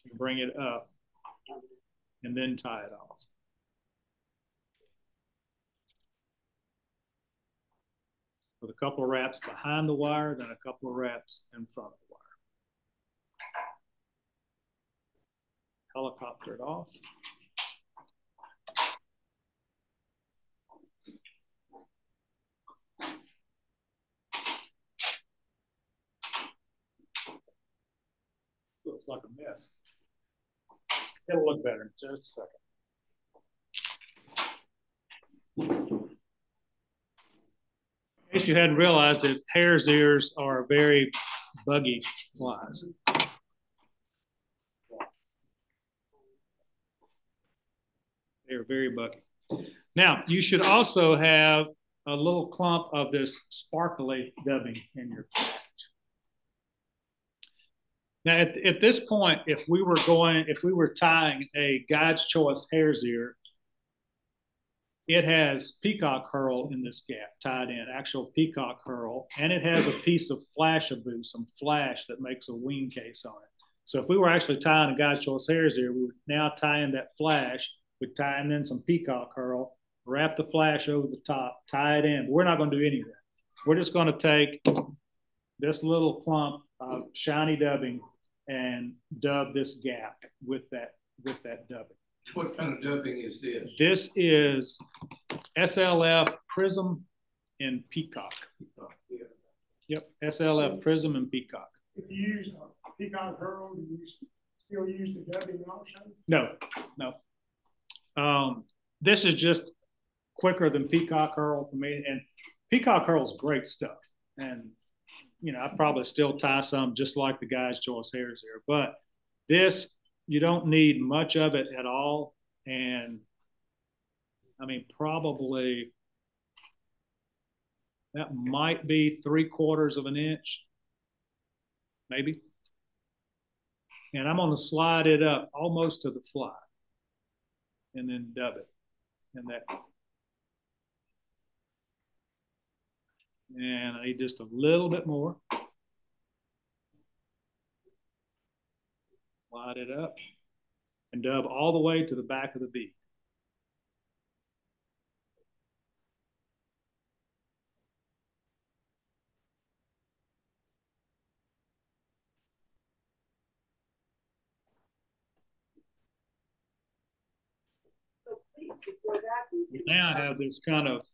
and bring it up and then tie it off. With a couple of wraps behind the wire, then a couple of wraps in front of the wire. Helicopter it off. Looks like a mess. It'll look better in just a second. In case you hadn't realized it, hare's ears are very buggy flies. They're very buggy. Now, you should also have a little clump of this sparkly dubbing in your package. Now, at this point, if we were tying a Guide's Choice hare's ear, it has peacock herl in this gap tied in, actual peacock herl, and it has a piece of flashaboo, some flash that makes a wing case on it. So if we were actually tying a Guide's Choice hare's ear, we would now tie in that flash, we'd tie in some peacock herl, wrap the flash over the top, tie it in. But we're not going to do any of that. We're just going to take this little clump of shiny dubbing and dub this gap with that dubbing. What kind of dubbing is this? This is SLF Prism and Peacock. Yep, SLF Prism and Peacock. If you use peacock herl, do you still use the dubbing also? No. This is just quicker than peacock herl for me, and peacock herl is great stuff. And you know, I probably still tie some just like the Guide's Choice hare's ear, but this, you don't need much of it at all. And I mean, probably that might be 3/4 inch, maybe. And I'm going to slide it up almost to the fly and then dub it. And I need just a little bit more. Slide it up and dub all the way to the back of the bead. before that. We now have this kind of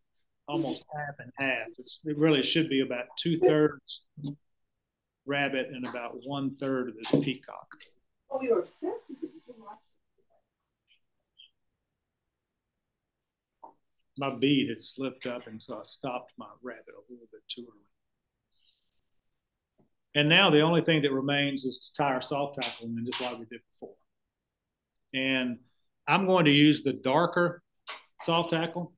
almost half and half. It really should be about 2/3 rabbit and about 1/3 of this peacock. Oh, you're obsessed with it. You can watch My bead had slipped up, and so I stopped my rabbit a little bit too early. And now the only thing that remains is to tie our soft tackle in, just like we did before. And I'm going to use the darker soft tackle,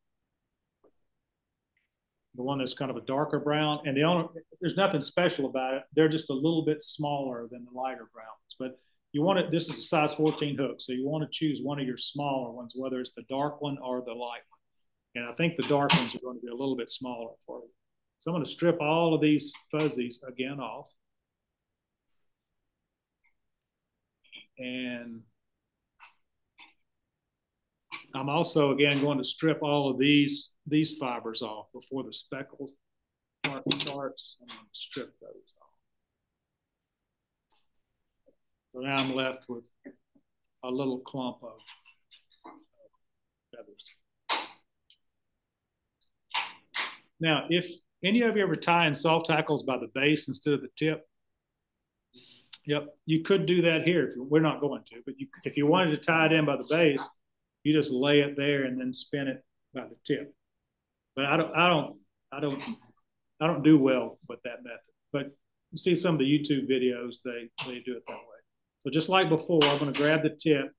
the one that's kind of a darker brown. And there's nothing special about it. They're just a little bit smaller than the lighter browns. But you want it, this is a size 14 hook, so you want to choose one of your smaller ones, whether it's the dark one or the light one. And I think the dark ones are going to be a little bit smaller for you. So I'm going to strip all of these fuzzies again off. And I'm also, again, going to strip all of these fibers off before the speckles part starts. I'm going to strip those off. So now I'm left with a little clump of feathers. Now, if any of you ever tie in soft tackles by the base instead of the tip, yep, you could do that here. We're not going to, but if you wanted to tie it in by the base, you just lay it there and then spin it by the tip. But I don't do well with that method. But you see some of the YouTube videos, they do it that way. So just like before, I'm going to grab the tip.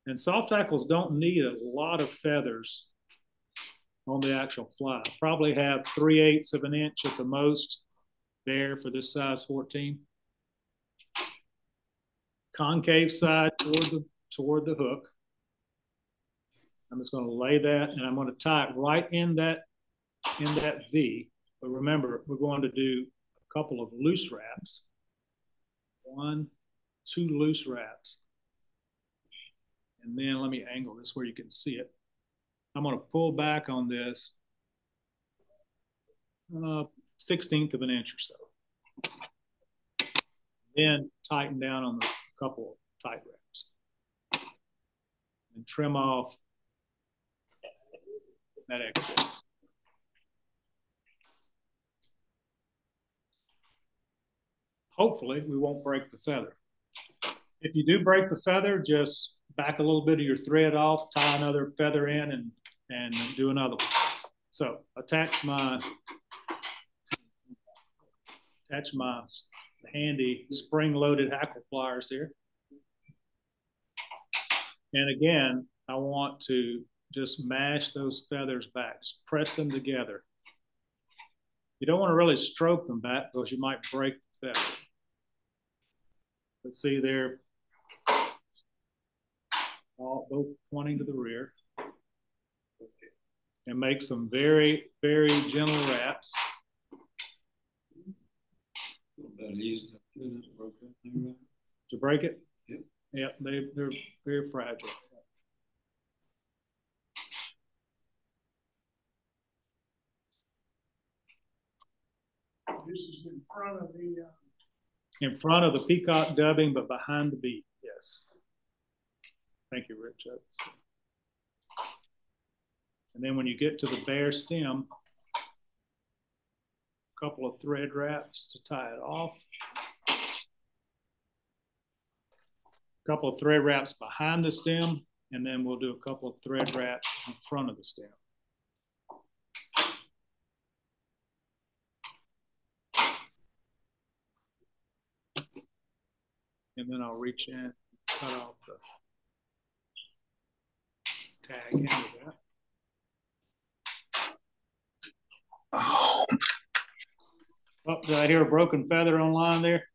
And soft tackles don't need a lot of feathers on the actual fly. Probably have 3/8 of an inch at the most there for this size 14. Concave side toward the hook. I'm just going to lay that, and I'm going to tie it right in that V. But remember, we're going to do a couple of loose wraps. 1, 2 loose wraps. And then let me angle this where you can see it. I'm going to pull back on this 1/16 of an inch or so. Then tighten down on the couple of tight wraps. And trim off that excess. Hopefully, we won't break the feather. If you do break the feather, just back a little bit of your thread off, tie another feather in, and do another one. So attach my handy spring-loaded hackle pliers here. And again, I want to just mash those feathers back, just press them together. You don't want to really stroke them back because you might break the feather. Let's see, they're both pointing to the rear. And make some very, very gentle wraps. To break it? Yep. Yeah, they're very fragile. This is in front of the. In front of the peacock dubbing, but behind the beak. Yes. Thank you, Rich. And then when you get to the bare stem, a couple of thread wraps to tie it off. A couple of thread wraps behind the stem, and then we'll do a couple of thread wraps in front of the stem. And then I'll reach in, cut off the tag end of that. Oh, did I hear a broken feather online there?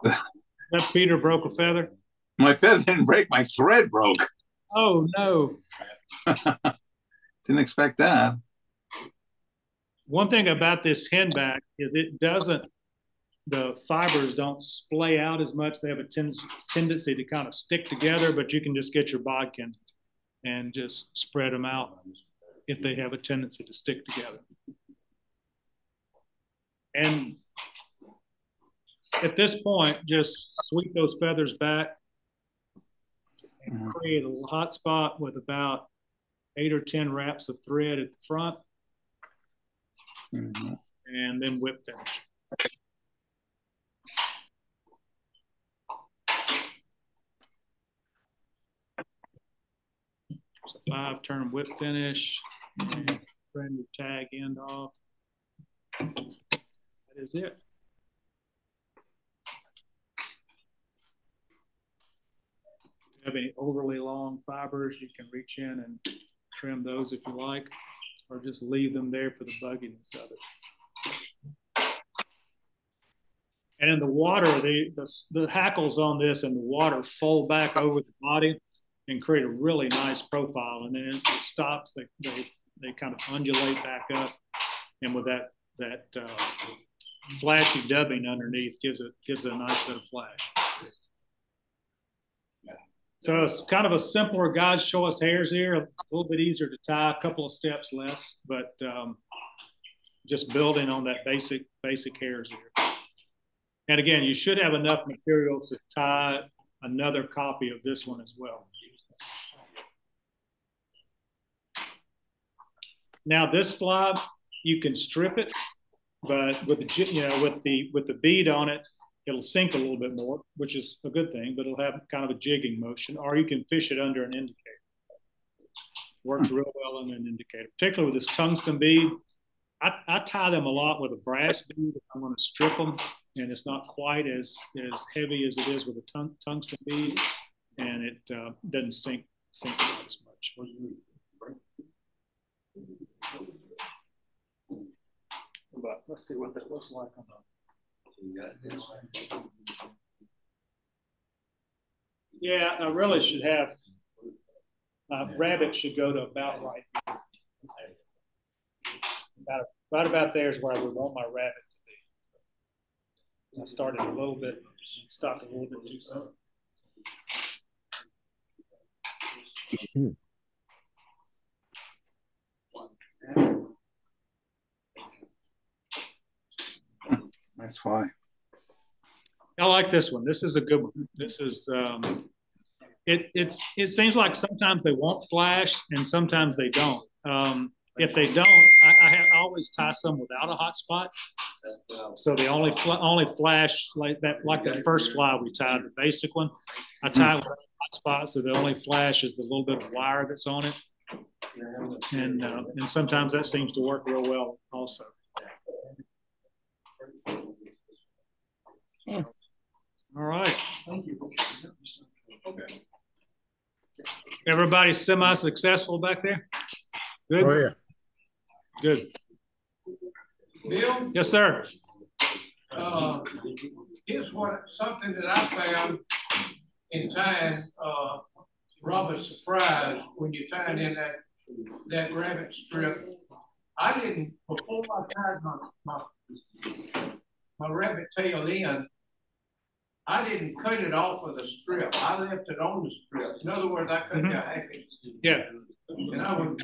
That Peter broke a feather? My feather didn't break, my thread broke. Oh, no. Didn't expect that. One thing about this henback is the fibers don't splay out as much. They have a tendency to kind of stick together, but you can just get your bodkin and just spread them out if they have a tendency to stick together. And at this point, just sweep those feathers back and create a hot spot with about 8 or 10 wraps of thread at the front, and then whip finish. So 5-turn whip finish, and trim your tag end off. That is it. If you have any overly long fibers, you can reach in and trim those if you like, or just leave them there for the bugginess of it. And in the water, the hackles on this and the water fold back over the body and create a really nice profile. And then it stops, they kind of undulate back up. And with that flashy dubbing underneath gives it a nice bit of flash. So it's kind of a simpler God's Choice Hares Ear, a little bit easier to tie, a couple of steps less, but just building on that basic hare's ear. And again, you should have enough material to tie another copy of this one as well. Now this fly, you can strip it, but with the bead on it, it'll sink a little bit more, which is a good thing, but it'll have kind of a jigging motion, or you can fish it under an indicator. Works real well in an indicator, particularly with this tungsten bead. I tie them a lot with a brass bead if I want to strip them, and it's not quite as heavy as it is with a tungsten bead, and it doesn't sink quite as much. But let's see what that looks like on the. Yeah, I really should have. Rabbit should go to about right here. Right about there is where I would want my rabbit to be. I started a little bit, stopped a little bit too soon. That's why. I like this one. This is a good one. This is it seems like sometimes they won't flash and sometimes they don't. If they don't, I always tie some without a hot spot. So they only flash like that first fly we tied, the basic one. I tie it with a hot spot, so the only flash is the little bit of wire that's on it. And sometimes that seems to work real well also. All right. Thank you. Okay. Everybody semi-successful back there? Good? Oh, yeah. Good. Bill? Yes, sir. Here's something that I found in tying Robert's surprise when you're tying in that rabbit strip. I didn't, before I tied my rabbit tail in, I didn't cut it off of the strip. I left it on the strip. In other words, I cut the hackles. Yeah. And I would,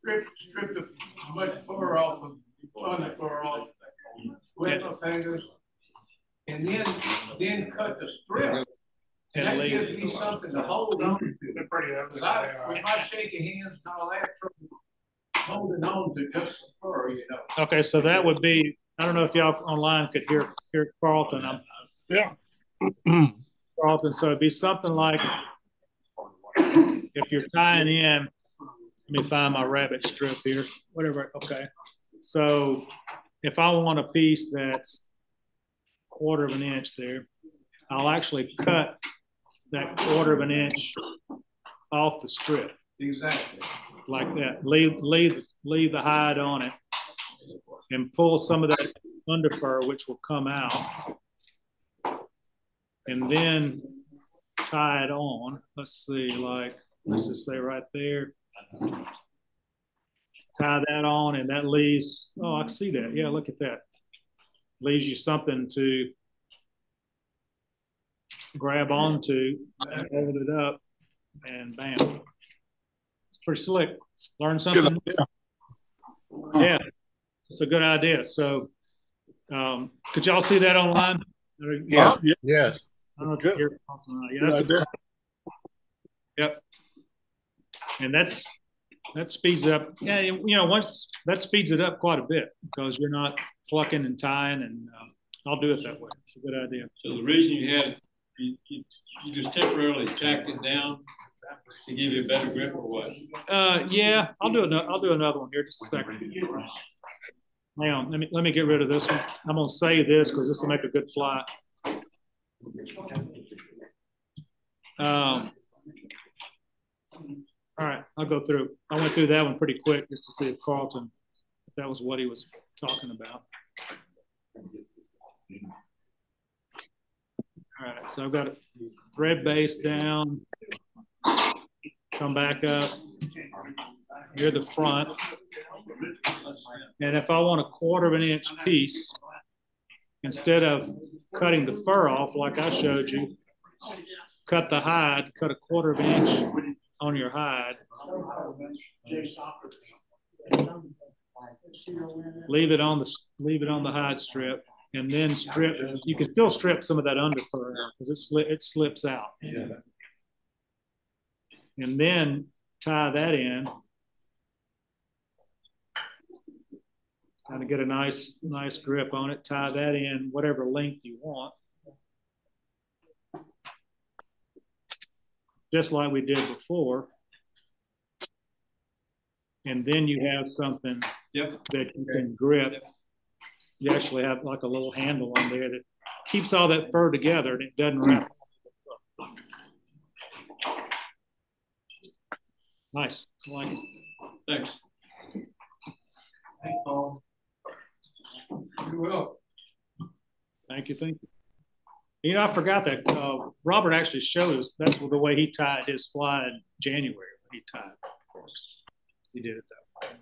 strip the much fur off of the fur off, with my fingers, and then cut the strip. And that gives me something to hold on to. With my shaky hands and all that, holding on to just the fur, Okay, so that would be, I don't know if y'all online could hear Carlton. Yeah. Carlton, so it'd be something like, if you're tying in, let me find my rabbit strip here, whatever. Okay, so if I want a piece that's 1/4 of an inch there, I'll actually cut that 1/4 of an inch off the strip. Exactly. Like that. Leave the hide on it and pull some of that underfur, which will come out, and then tie it on. Let's see, let's just say right there. Tie that on, and that leaves, I can see that. Yeah, look at that. Leaves you something to grab onto and hold it up, and bam. It's pretty slick. Learn something. Yeah, it's a good idea. So could y'all see that online? Yeah. Yes. I don't know if you hear it. Yeah, that's a good. Yep. And that speeds it up. Yeah, once that speeds it up quite a bit because you're not plucking and tying, and I'll do it that way. It's a good idea. So the reason you just temporarily tacked it down to give you a better grip, or what? Yeah, I'll do another one here. Just a second. Hang on, let me get rid of this one. I'm gonna save this because this will make a good fly. All right, I'll go through. I went through that one pretty quick just to see if Carlton, if that was what he was talking about. All right, so I've got a thread base down, come back up near the front. And if I want a 1/4 inch piece, instead of cutting the fur off like I showed you, cut the hide, cut a 1/4 inch on your hide. Leave it on the hide strip, and then strip. You can still strip some of that under fur out because it slips out. And then tie that in. Kind of get a nice grip on it. Tie that in whatever length you want. Just like we did before. And then you have something that you can grip. You actually have like a little handle on there that keeps all that fur together and it doesn't wrap. Nice. I like it. Thanks. Thanks, Paul. You will. Thank you. I forgot that Robert actually showed us that's the way he tied his fly in January when he tied, of course. He did it that way.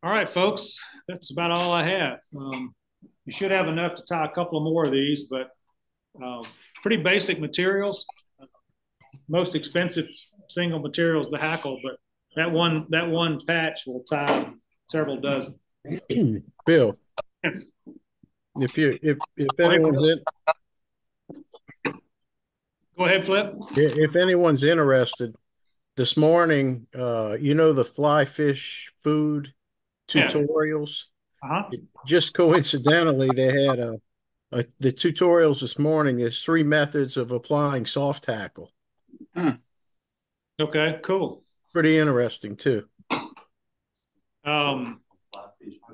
All right, folks, that's about all I have. You should have enough to tie a couple more of these, but pretty basic materials. Most expensive single material is the hackle, but that one patch will tie several dozen. Bill, Yes. if anyone's in, Go ahead, Flip. if anyone's interested, this morning, the fly fish food tutorials. Just coincidentally, they had the tutorials this morning is 3 methods of applying soft hackle. Okay, cool. Pretty interesting too.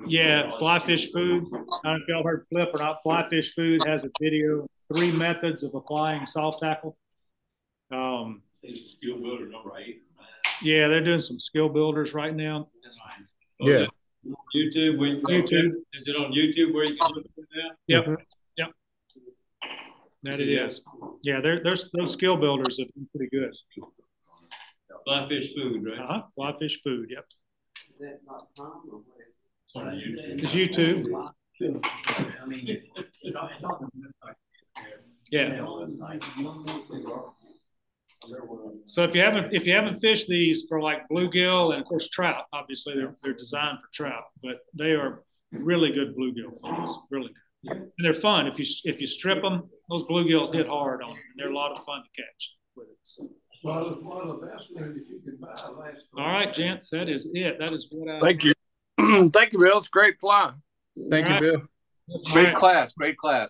Yeah, fly fish food. I don't know if y'all heard Flip or not. Fly fish food has a video, 3 methods of applying soft tackle. Skill builder number 8. Yeah, they're doing some skill builders right now. Yeah. YouTube. YouTube. Is it on YouTube where you can look at it now? Yep. Mm-hmm. Yep. That it is. Yeah, there's those skill builders have been pretty good. Fly fish food, right? Fly fish food. Yep. Is that not Tom or what? It's on YouTube. It's YouTube. Yeah. So if you haven't fished these for like bluegill and of course trout, obviously they're designed for trout, but they are really good bluegill flies, really good, and they're fun. If you strip them, those bluegills hit hard on them, and they're a lot of fun to catch with it. So. Well, it's one of the best things that you can buy. All right, gents, that is it. That is what I. Thank you. Thank you, Bill. It's a great fly. Thank you, Bill. Great class.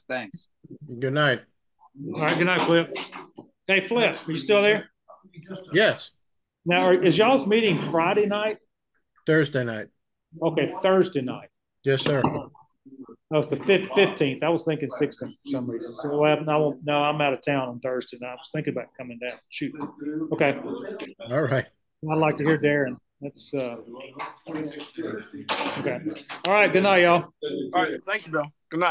Thanks. Good night. All right, good night, Flip. Hey, Flip, are you still there? Yes. Now, is y'all's meeting Friday night? Thursday night. Okay, Thursday night. Yes, sir. Oh, it's the 15th. I was thinking 16th for some reason. So no, I'm out of town on Thursday night. I was thinking about coming down. Shoot. Okay. All right. I'd like to hear Darren. That's okay. All right. Good night, y'all. All right. Thank you, Bill. Good night.